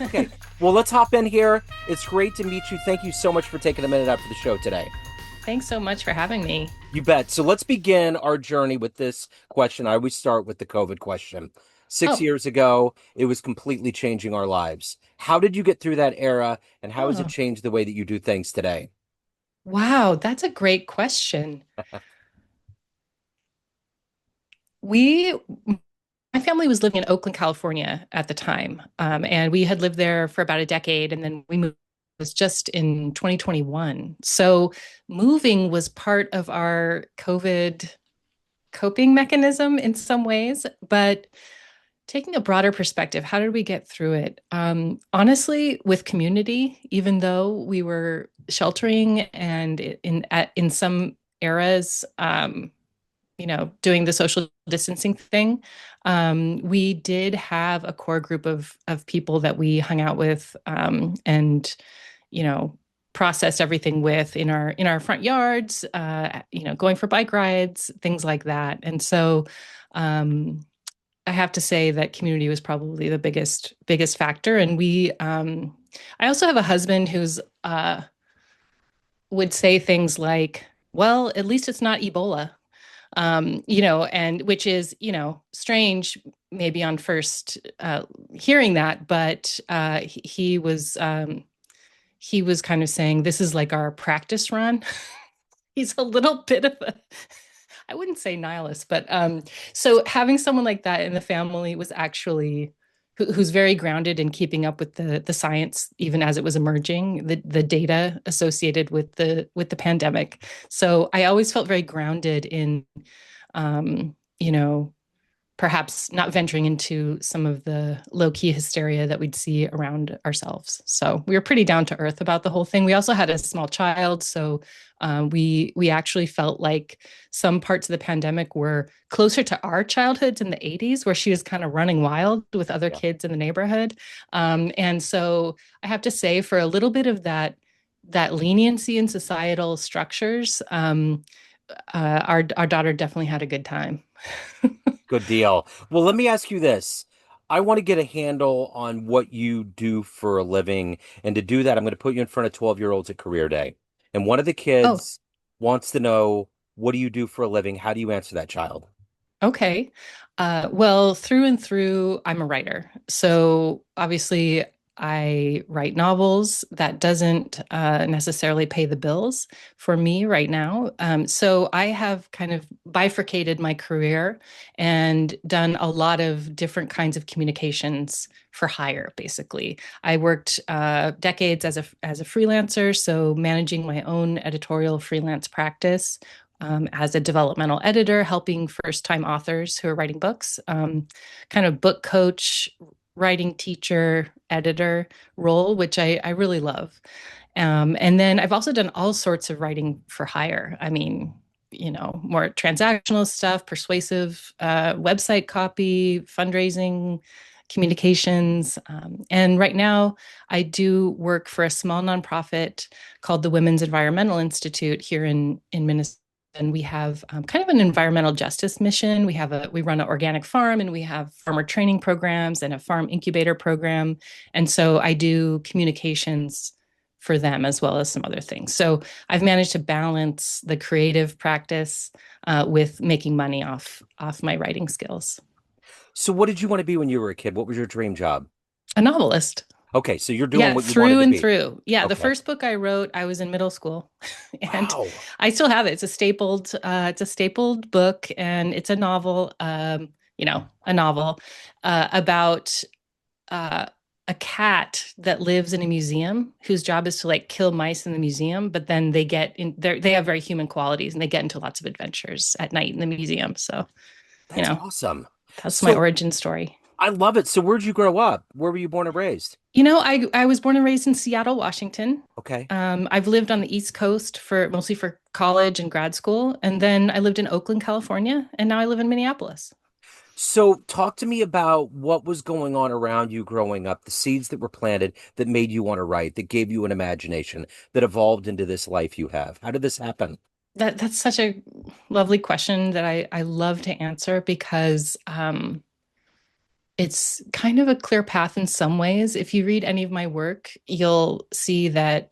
Okay, well, let's hop in here. It's great to meet you. Thank you so much for taking a minute out for the show today. Thanks so much for having me. You bet. So let's begin our journey with this question. I always start with the COVID question. Six Oh, years ago, it was completely changing our lives. How did you get through that era, and how has it oh, changed the way that you do things today? wow, that's a great question. We, my family was living in Oakland, California at the time, and we had lived there for about a decade, and then we moved. It was just in 2021. So moving was part of our COVID coping mechanism in some ways, but taking a broader perspective, how did we get through it? Honestly, with community, even though we were sheltering and in some eras, doing the social distancing thing, we did have a core group of people that we hung out with, and you know processed everything with in our front yards, going for bike rides, things like that. And so um, I have to say that community was probably the biggest factor. And I also have a husband who's would say things like, "Well, at least it's not Ebola," and which is, strange maybe on first hearing that, but he was kind of saying this is like our practice run. He's a little bit of a, I wouldn't say nihilist, but so having someone like that in the family was actually who's very grounded in keeping up with the science, even as it was emerging, the data associated with the pandemic. So I always felt very grounded in, um, you know, perhaps not venturing into some of the low key hysteria that we'd see around ourselves. So we were pretty down to earth about the whole thing. We also had a small child, so we actually felt like some parts of the pandemic were closer to our childhoods in the 80s, where she was kind of running wild with other Yeah. kids in the neighborhood. And so I have to say, for a little bit of that leniency in societal structures, our daughter definitely had a good time. Good deal. Well, let me ask you this. I want to get a handle on what you do for a living. And to do that, I'm going to put you in front of 12-year-olds at career day. And one of the Oh, kids wants to know, what do you do for a living? How do you answer that child? okay. Well, through and through, I'm a writer. So obviously, I write novels. That doesn't necessarily pay the bills for me right now. So I have kind of bifurcated my career and done a lot of different kinds of communications for hire, basically. I worked decades as a freelancer, so managing my own editorial freelance practice, as a developmental editor, helping first time authors who are writing books, kind of book coach, writing teacher, editor role, which I really love. And then I've also done all sorts of writing for hire. I mean, more transactional stuff, persuasive website copy, fundraising, communications. And right now, I do work for a small nonprofit called the Women's Environmental Institute here in Minnesota. And we have kind of an environmental justice mission. We run an organic farm, and we have farmer training programs and a farm incubator program. And so I do communications for them as well as some other things. So I've managed to balance the creative practice with making money off my writing skills. So, what did you want to be when you were a kid? What was your dream job? A novelist. Okay, so you're doing Yeah, what you wanted through to and be. through. Yeah, the Okay. first book I wrote, I was in middle school, and Wow. I still have it. It's a stapled book, and it's a novel. A novel about uh, a cat that lives in a museum whose job is to like kill mice in the museum, but then they get in there. They have very human qualities, and they get into lots of adventures at night in the museum. So, you That's know, awesome. that's my So, origin story. I love it. So, where'd you grow up? Where were you born and raised? I was born and raised in Seattle, Washington. Okay. I've lived on the East Coast for mostly for college and grad school, and then I lived in Oakland, California, and now I live in Minneapolis. So, talk to me about what was going on around you growing up, the seeds that were planted that made you want to write, that gave you an imagination, that evolved into this life you have. How did this happen? That's such a lovely question that I love to answer because it's kind of a clear path in some ways. If you read any of my work, you'll see that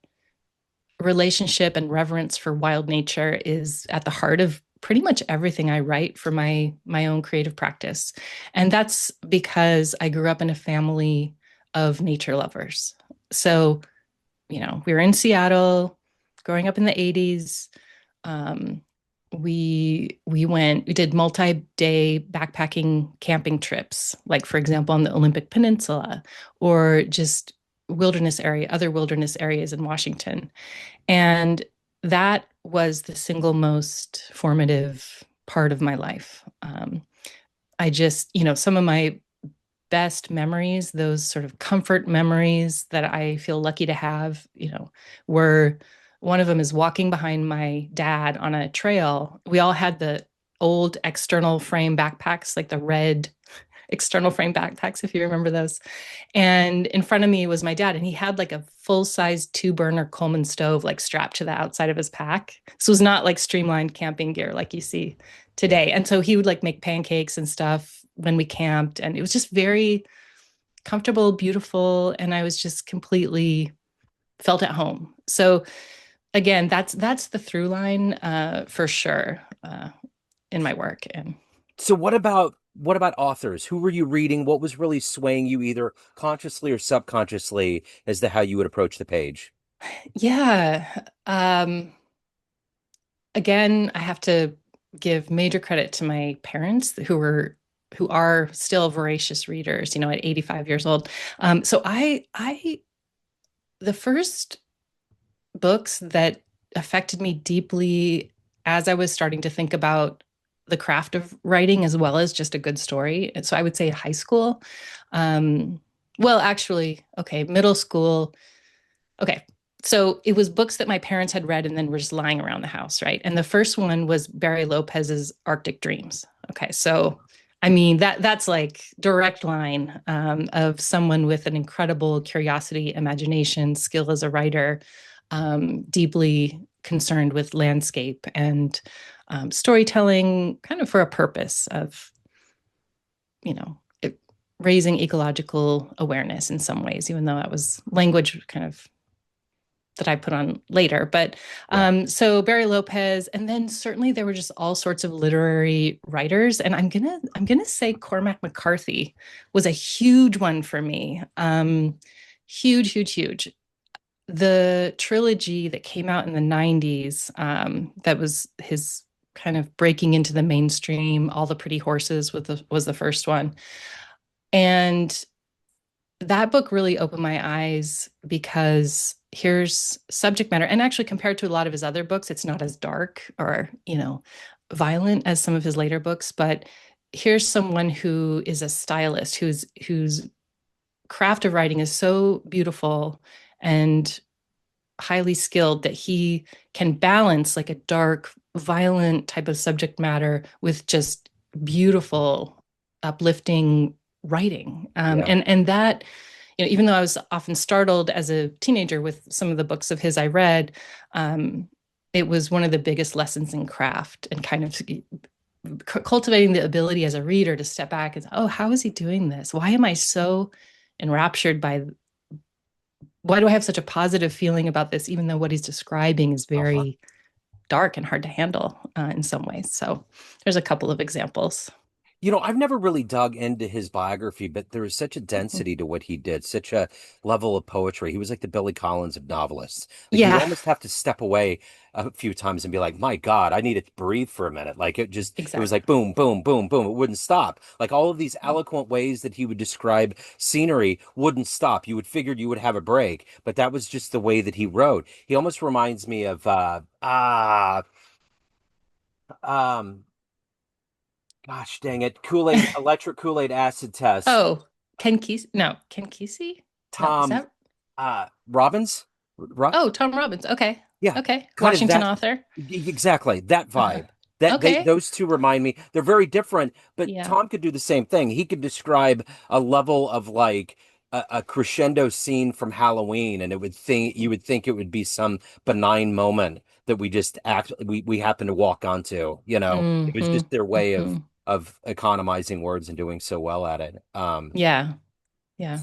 relationship and reverence for wild nature is at the heart of pretty much everything I write for my own creative practice. And that's because I grew up in a family of nature lovers. So, we were in Seattle growing up in the 80s. Um, we did multi-day backpacking camping trips, like for example on the Olympic Peninsula, or just other wilderness areas in Washington. And that was the single most formative part of my life. I just, some of my best memories, those sort of comfort memories that I feel lucky to have, were one of them is walking behind my dad on a trail. We all had the old external frame backpacks, like the red external frame backpacks, if you remember those. And in front of me was my dad, and he had like a full-size two-burner Coleman stove like strapped to the outside of his pack. So it was not like streamlined camping gear like you see Yeah. today. And so he would like make pancakes and stuff when we camped, and it was just very comfortable, beautiful, and I was just completely felt at home. So again, that's the through line for sure in my work. And So what about authors? Who were you reading? What was really swaying you either consciously or subconsciously as to how you would approach the page? yeah, again, I have to give major credit to my parents who are still voracious readers, at 85 years old. So the first books that affected me deeply as I was starting to think about the craft of writing as well as just a good story. And so I would say high school. Um, well, actually, okay, middle school. Okay. So it was books that my parents had read and then were just lying around the house, right? And the first one was Barry Lopez's Arctic Dreams. Okay. So I mean that's like direct line of someone with an incredible curiosity, imagination, skill as a writer, deeply concerned with landscape and storytelling, kind of for a purpose of, you know, raising ecological awareness in some ways, even though that was language kind of that I put on later. But Yeah. so Barry Lopez, and then certainly there were just all sorts of literary writers, and I'm gonna say Cormac McCarthy was a huge one for me. Huge, huge, huge. The trilogy that came out in the 90s, that was his kind of breaking into the mainstream. All the Pretty Horses was the first one, and that book really opened my eyes because here's subject matter, and actually compared to a lot of his other books it's not as dark or violent as some of his later books, but here's someone who is a stylist whose craft of writing is so beautiful and highly skilled that he can balance like a dark violent type of subject matter with just beautiful uplifting writing, Yeah. and that, even though I was often startled as a teenager with some of the books of his I read, um, it was one of the biggest lessons in craft and kind of cultivating the ability as a reader to step back and say, oh, how is he doing this? Why am I so enraptured by, why do I have such a positive feeling about this, even though what he's describing is Uh-huh. very dark and hard to handle in some ways. So there's a couple of examples. I've never really dug into his biography, but there is such a density to what he did, such a level of poetry. He was like the Billy Collins of novelists. Like you would Yeah, almost have to step away a few times and be like, "My God, I need to breathe for a minute." Like it was exactly. like boom, boom, boom, boom. It wouldn't stop. Like all of these eloquent ways that he would describe scenery wouldn't stop. You would figure you would have a break, but that was just the way that he wrote. He almost reminds me of um gosh dang it, Kool-Aid, electric Kool-Aid acid test. Oh, Ken Kesey? No, Ken Kesey? No, is Tom that? Robbins. Oh, Tom Robbins. Okay. Yeah, Okay. kind of Washington that author. exactly that Uh-huh. vibe. That they Okay. those two remind me. They're very different, but Yeah. Tom could do the same thing. He could describe a level of like a crescendo scene from Halloween, and you would think it would be some benign moment that we just act we happen to walk onto. It was Hmm. just their way of Hmm. of economizing words and doing so well at it. Yeah. Yeah.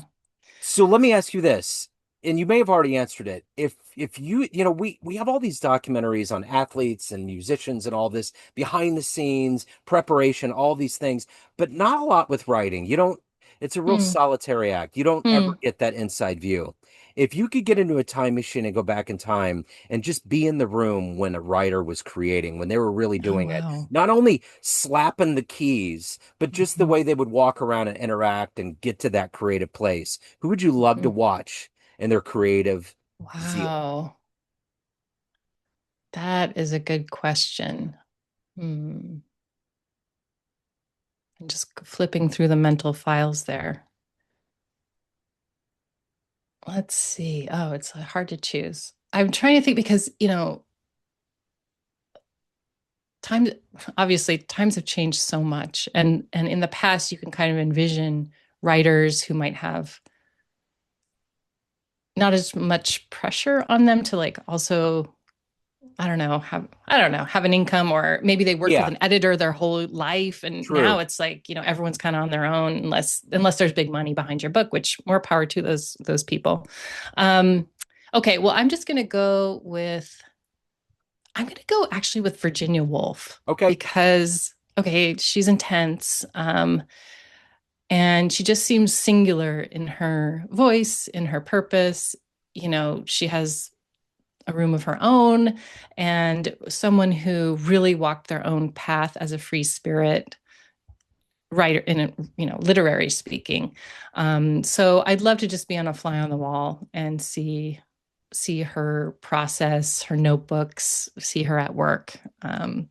So let me ask you this, and you may have already answered it. If you know, we have all these documentaries on athletes and musicians and all this behind the scenes preparation, all these things, but not a lot with writing. You don't, it's a real Mm, solitary act. You don't ever mm. get that inside view. If you could get into a time machine and go back in time and just be in the room when a writer was creating, when they were really Oh, doing it, wow. not only slapping the keys, but just the Mhm, way they would walk around and interact and get to that creative place. Who would you love to mhm. watch in their creative zeal? Wow. That is a good question. Hmm. I'm just flipping through the mental files there. Let's see. Oh, it's hard to choose. I'm trying to think because, times obviously times have changed so much. And in the past you can kind of envision writers who might have not as much pressure on them to like also have an income, or maybe they worked with Yeah, an editor their whole life and now true. it's like, everyone's kind of on their own unless there's big money behind your book, which more power to those people. Um okay, well, I'm going to go actually with Virginia Woolf Okay. because okay, she's intense. And she just seems singular in her voice, in her purpose. She has a room of her own and someone who really walked their own path as a free spirit writer in a, literary speaking. So I'd love to just be on a fly on the wall and see her process, her notebooks, see her at work. It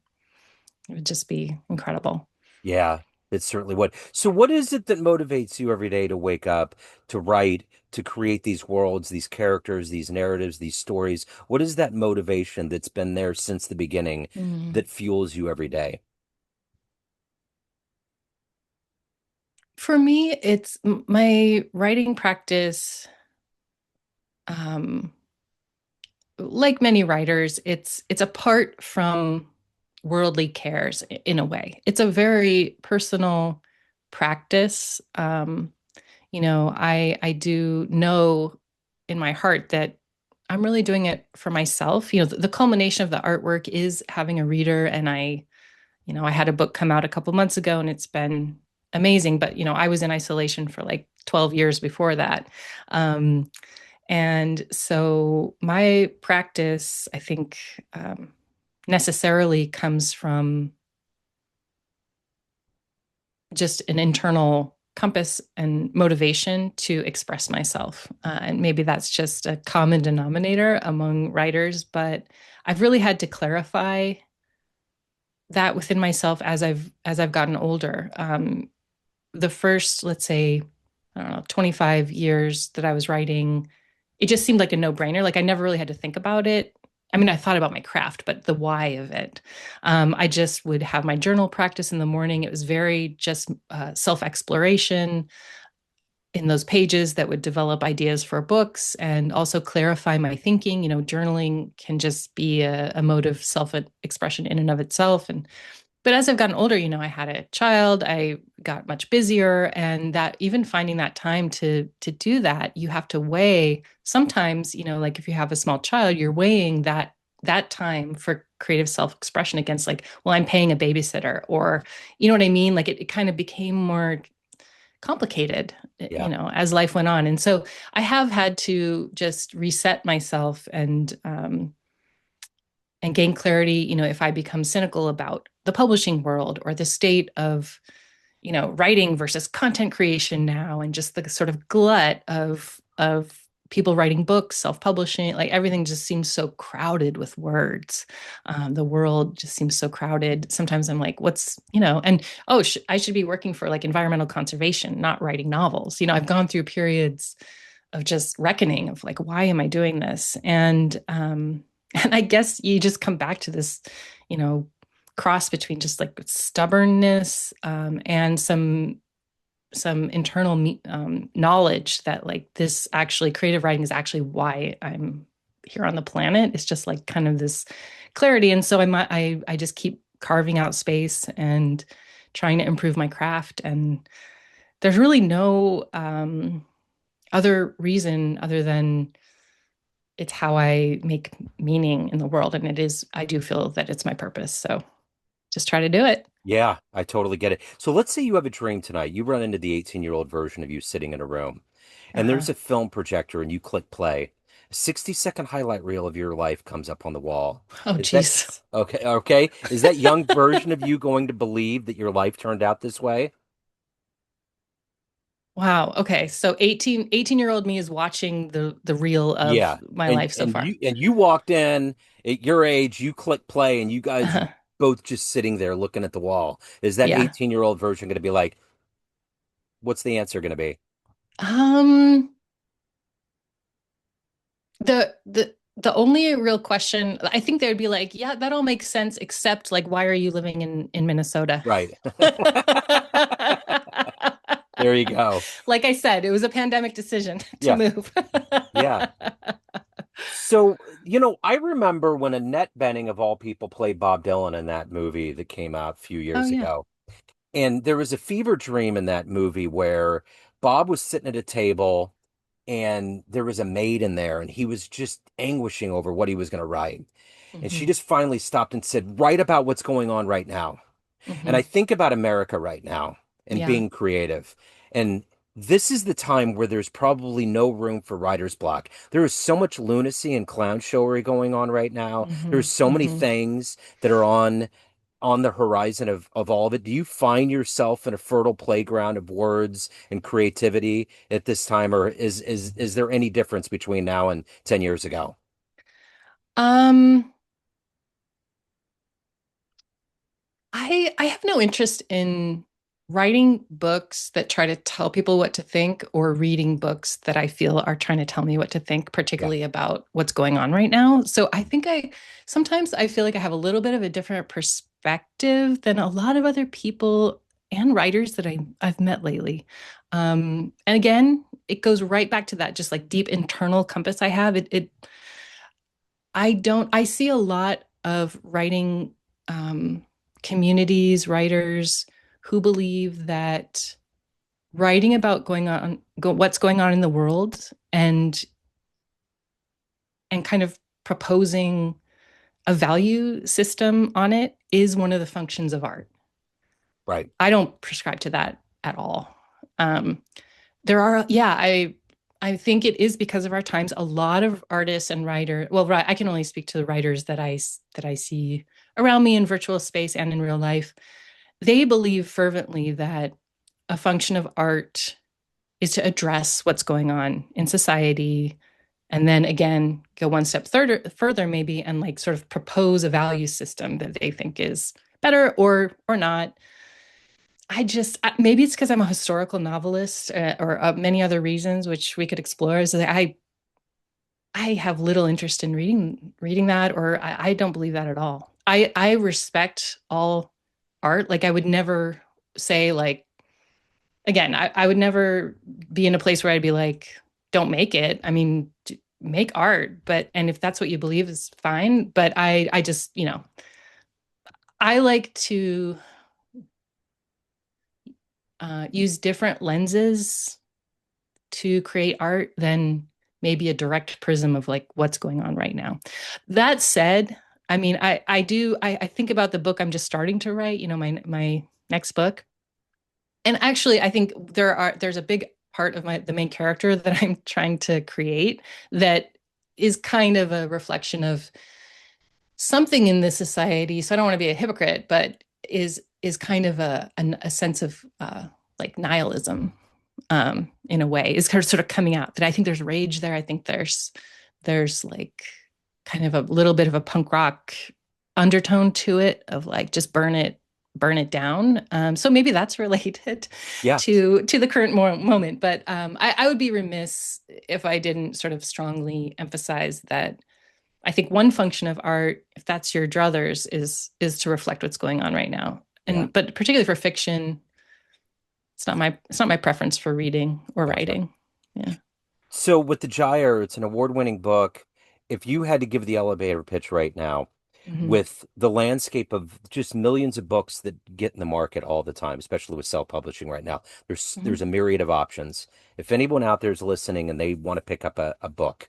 would just be incredible. Yeah, it certainly would. So what is it that motivates you every day to wake up, to write, to create these worlds, these characters, these narratives, these stories? What is that motivation that's been there since the beginning Mm. that fuels you every day? For me, it's my writing practice. Um, like many writers, it's apart from worldly cares in a way. It's a very personal practice. I do know in my heart that I'm really doing it for myself. The culmination of the artwork is having a reader, and I had a book come out a couple months ago, and it's been amazing. But I was in isolation for like 12 years before that. Um, and so my practice, I think, necessarily comes from just an internal compass and motivation to express myself. And maybe that's just a common denominator among writers, but I've really had to clarify that within myself as I've gotten older. The first, let's say, I don't know, 25 years that I was writing, it just seemed like a no-brainer. Like I never really had to think about it. I mean, I thought about my craft, but the why of it. I just would have my journal practice in the morning. It was very just self-exploration in those pages that would develop ideas for books and also clarify my thinking. Journaling can just be a mode of self-expression in and of itself. But as I've gotten older, I had a child, I got much busier, and that even finding that time to do that, you have to weigh sometimes, like if you have a small child, you're weighing that time for creative self-expression against like, well, I'm paying a babysitter, or you know what I mean? Like it kind of became more complicated, Yeah. as life went on. And so I have had to just reset myself and gain clarity, if I become cynical about the publishing world or the state of, writing versus content creation now, and just the sort of glut of people writing books, self-publishing, like everything just seems so crowded with words. The world just seems so crowded. Sometimes I'm like, and oh, I should be working for like environmental conservation, not writing novels. I've gone through periods of just reckoning of like, why am I doing this? And I guess you just come back to this, you know, cross between just like stubbornness and some internal knowledge that like this actually creative writing is actually why I'm here on the planet. It's just like kind of this clarity, and so I just keep carving out space and trying to improve my craft. And there's really no other reason other than it's how I make meaning in the world. And I do feel that it's my purpose. So just try to do it. Yeah, I totally get it. So let's say you have a dream tonight. You run into the 18-year-old version of you sitting in a room, and Uh-huh. there's a film projector, and you click play. A 60-second highlight reel of your life comes up on the wall. Oh, Is that geez. okay? Okay. Is that young version of you going to believe that your life turned out this way? Wow. Okay. So 18-year-old me is watching the reel of Yeah. my And life so and far. you walked in at your age, you click play, and you guys are Uh-huh. both just sitting there looking at the wall. Is that Yeah. 18-year-old version going to be like, what's the answer going to be? Um, the only real question, I think they would be like, yeah, that all makes sense, except like, why are you living in Minnesota? Right. There you go. Like I said, it was a pandemic decision to Yeah. move. Yeah. So, I remember when Annette Bening, of all people, played Bob Dylan in that movie that came out a few Oh years yeah. ago. And there was a fever dream in that movie where Bob was sitting at a table and there was a maid in there and he was just anguishing over what he was going to write. And she Hmm. just finally stopped and said, "Write about what's going on right now." And I Hmm. think about America right now and Yeah. being creative. And this is the time where there's probably no room for writer's block. There is so much lunacy and clown showery going on right now. Hmm. There's so many Hmm. things that are on the horizon of all of it. Do you find yourself in a fertile playground of words and creativity at this time, or is there any difference between now and 10 years ago? Um, I have no interest in writing books that try to tell people what to think or reading books that I feel are trying to tell me what to think, Yeah, particularly about what's going on right now. So I think I sometimes I feel like I have a little bit of a different perspective than a lot of other people and writers that I've met lately. And again, it goes right back to that just like deep internal compass I have. I see a lot of writing communities, writers who believe that writing about what's going on in the world and kind of proposing a value system on it is one of the functions of art. right, I don't prescribe to that at all. Um, there are, yeah, I think it is because of our times. A lot of artists and writers, well, I can only speak to the writers that I see around me in virtual space and in real life. They believe fervently that a function of art is to address what's going on in society, and then again go one step further maybe and like sort of propose a value system that they think is better or not. Maybe it's because I'm a historical novelist or many other reasons which we could explore. Is that I have little interest in reading that, or I don't believe that at all. I respect all art. Like I would never say like again, I would never be in a place where I'd be like, don't make it. I mean, make art, but and if that's what you believe is fine. But I just I like to use different lenses to create art than maybe a direct prism of like what's going on right now. That said, I mean, I think about the book I'm just starting to write, my next book. And actually I think there's a big part of the main character that I'm trying to create that is kind of a reflection of something in this society. So I don't want to be a hypocrite, but is kind of a sense of like nihilism in a way is kind of sort of coming out that I think there's rage there. I think there's like kind of a little bit of a punk rock undertone to it of like just burn it down. So maybe that's related yeah, to the current moment. But I would be remiss if I didn't sort of strongly emphasize that I think one function of art, if that's your druthers, is to reflect what's going on right now. yeah, And but particularly for fiction, it's not my preference for reading or gotcha. writing. Yeah. So with the Gyre, it's an award-winning book. If you had to give the elevator pitch right now, Hmm. with the landscape of just millions of books that get in the market all the time, especially with self-publishing right now. Hmm. There's a myriad of options. If anyone out there is listening and they want to pick up a book,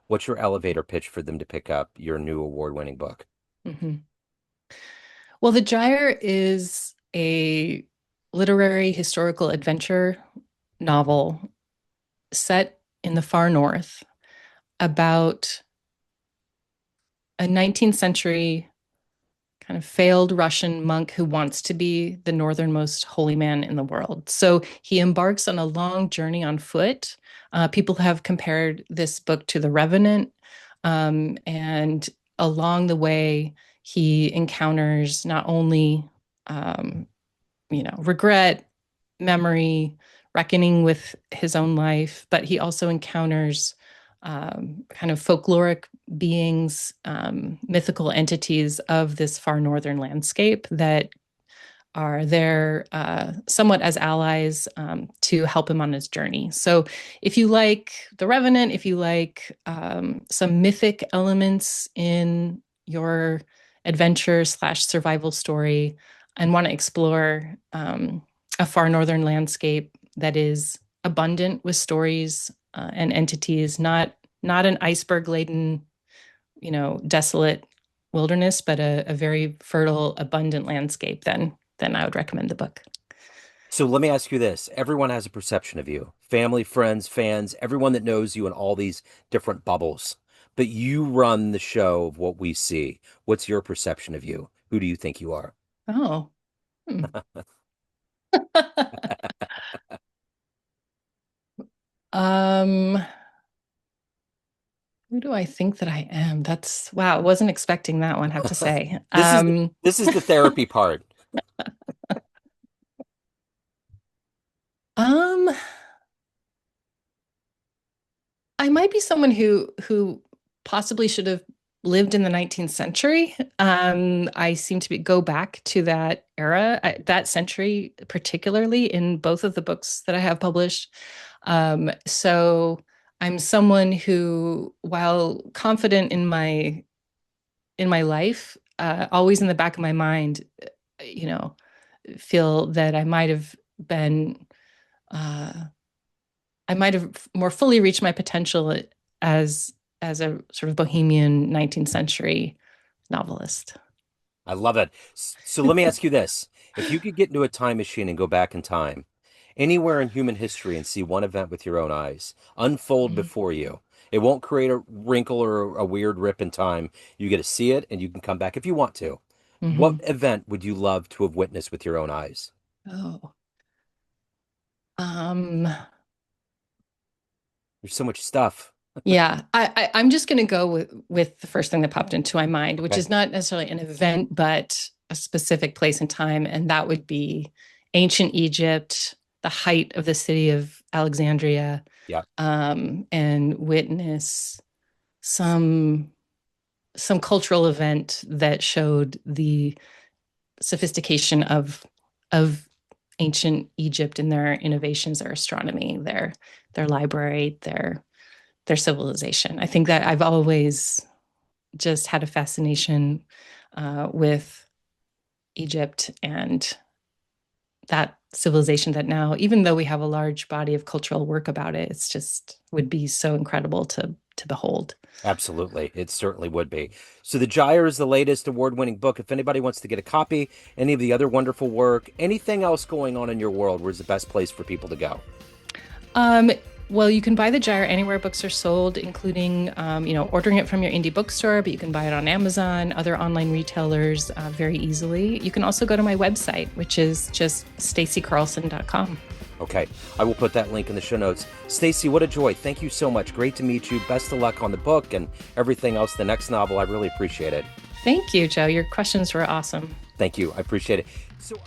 what's your elevator pitch for them to pick up your new award-winning book? Hmm. Well, The Gyre is a literary historical adventure novel set in the far north about a 19th century kind of failed Russian monk who wants to be the northernmost holy man in the world. So he embarks on a long journey on foot. People have compared this book to The Revenant. And along the way, he encounters not only, um, regret, memory, reckoning with his own life, but he also encounters kind of folkloric beings, mythical entities of this far northern landscape that are there somewhat as allies to help him on his journey. So, if you like The Revenant, if you like some mythic elements in your adventure slash survival story, and want to explore a far northern landscape that is abundant with stories and entities, not an iceberg laden, desolate wilderness, but a very fertile, abundant landscape, then I would recommend the book. So let me ask you this. Everyone has a perception of you. Family, friends, fans, everyone that knows you in all these different bubbles. But you run the show of what we see. What's your perception of you? Who do you think you are? Oh. Hmm. um, who do I think that I am? That's wow, I wasn't expecting that one, I have to say. This is the therapy part. Um, I might be someone who possibly should have lived in the 19th century. I seem to go back to that era, that century, particularly in both of the books that I have published. So I'm someone who, while confident in my life, always in the back of my mind, you know, feel that been uh, I might have more fully reached my potential as as a sort of bohemian 19th century novelist. I love it. So let me ask you this. If you could get into a time machine and go back in time, anywhere in human history and see one event with your own eyes unfold Mm-hmm. before you, it won't create a wrinkle or a weird rip in time. You get to see it and you can come back if you want to. What Mm-hmm. event would you love to have witnessed with your own eyes? Oh, um, There's so much stuff. yeah. I'm just going to go with the first thing that popped into my mind, which Okay. is not necessarily an event, but a specific place and time, and that would be ancient Egypt, the height of the city of Alexandria, Yeah. and witness some some cultural event that showed the sophistication of ancient Egypt and their innovations, their astronomy, their library, their civilization. I think that I've always just had a fascination with Egypt and that civilization that now, even though we have a large body of cultural work about it, it's just would be so incredible to behold. Absolutely. It certainly would be. So The Gyre is the latest award-winning book. If anybody wants to get a copy, any of the other wonderful work, anything else going on in your world, where's the best place for people to go? Um, well, you can buy the Gyre anywhere books are sold, including ordering it from your indie bookstore, but you can buy it on Amazon, other online retailers very easily. You can also go to my website, which is just stacycarlson.com. Okay. I will put that link in the show notes. Stacy, what a joy. Thank you so much. Great to meet you. Best of luck on the book and everything else, the next novel. I really appreciate it. Thank you, Joe. Your questions were awesome. Thank you. I appreciate it. So